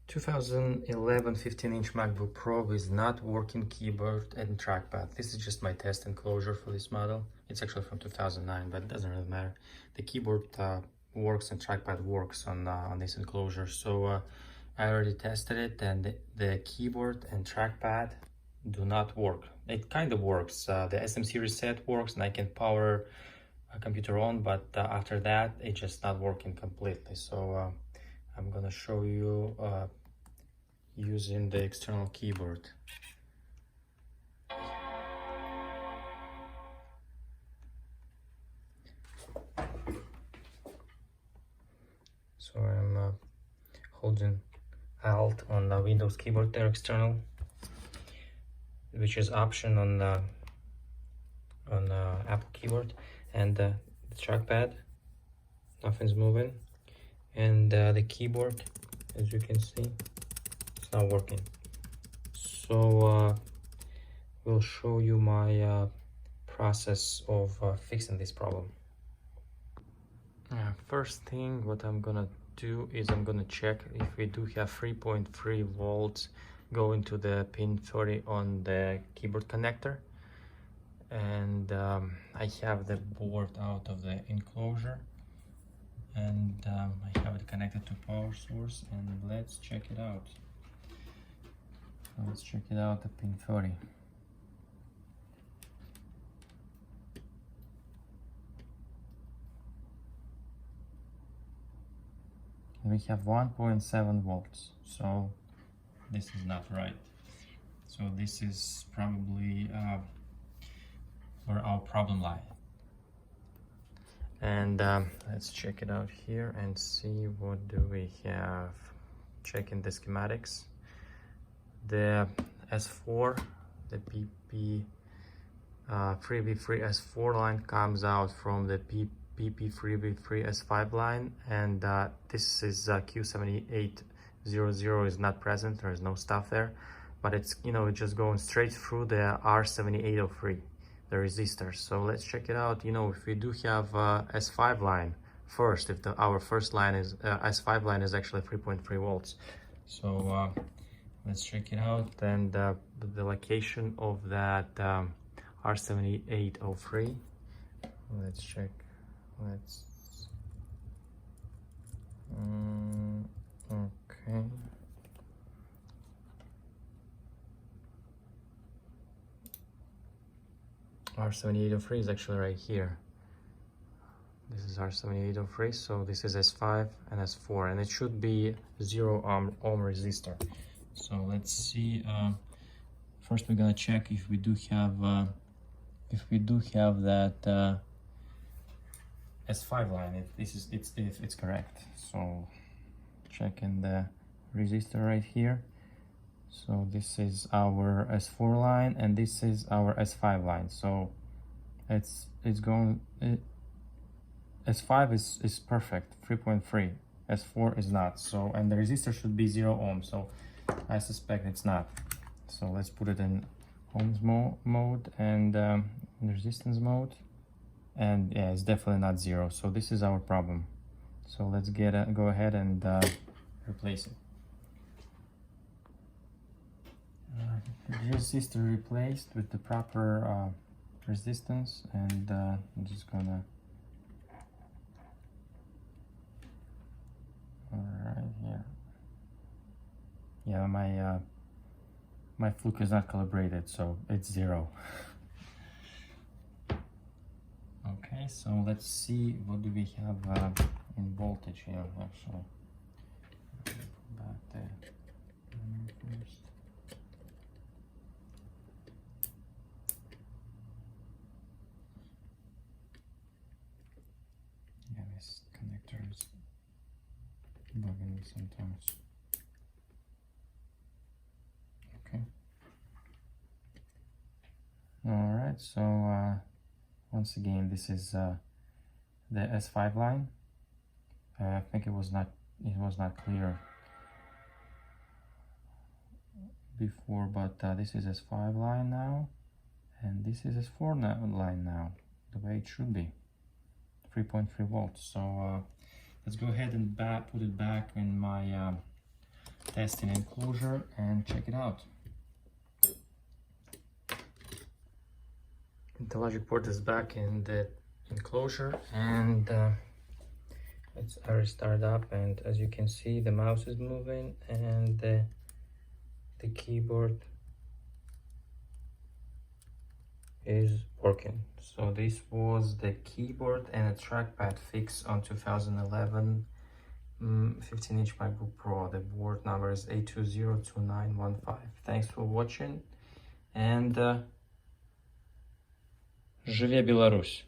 2011 15-inch MacBook Pro with not working keyboard and trackpad. This is just my test enclosure for this model. It's actually from 2009, but it doesn't really matter. The keyboard works and trackpad works on this enclosure. So I already tested it, and the keyboard and trackpad do not work. It kind of works. The SMC reset works, and I can power a computer on, but after that, it's just not working completely. So I'm gonna show you using the external keyboard. So I'm holding Alt on the Windows keyboard there, external, which is option on Apple keyboard, and the trackpad, nothing's moving, and the keyboard, as you can see, it's not working. So we'll show you my process of fixing this problem. First thing, what I'm gonna do is I'm gonna check if we do have 3.3 volts going to the pin 30 on the keyboard connector. And I have the board out of the enclosure, and I have it connected to power source, and let's check it out. Let's check it out at pin 30. We have 1.7 volts, so this is not right. So this is probably where our problem lies. And let's check it out here and see what do we have. Checking the schematics. The S4, the PP3V3 S4 line comes out from the PP3V3 S5 line, and this is Q7800 is not present. There is no stuff there, but it's, it's just going straight through the R7803, the resistor. So let's check it out. If we do have S5 line first, if our first line is S5 line is actually 3.3 volts. So let's check it out. And the location of that R7803, let's check. Okay. R7803 is actually right here. This is R7803, so this is S5 and S4, and it should be 0 ohm resistor. So let's see. First, we're gonna check if we do have that S5 line. If it's correct. So checking the resistor right here. So this is our S4 line, and this is our S5 line. So it's going. S5 is perfect, 3.3. S4 is not. So, and the resistor should be 0 ohm. So I suspect it's not. So let's put it in ohms mode and resistance mode. And yeah, it's definitely not 0. So this is our problem. So let's go ahead and replace it. The resistor replaced with the proper resistance, and I'm just gonna. Alright, here. Yeah, my fluke is not calibrated, so it's 0. Okay, so let's see what do we have in voltage here actually. Back there. First. Yeah, this connector is bugging me sometimes. Okay. All right, so once again, this is the S5 line. I think it was not clear before, but this is S5 line now, and this is S4 line now, the way it should be, 3.3 volts. So let's go ahead and put it back in my testing enclosure and check it out. The logic port is back in the enclosure, and let's restart up, and as you can see the mouse is moving and the keyboard is working. So this was the keyboard and a trackpad fix on 2011 15-inch MacBook Pro. The board number is A202915. Thanks for watching, and Живе Беларусь!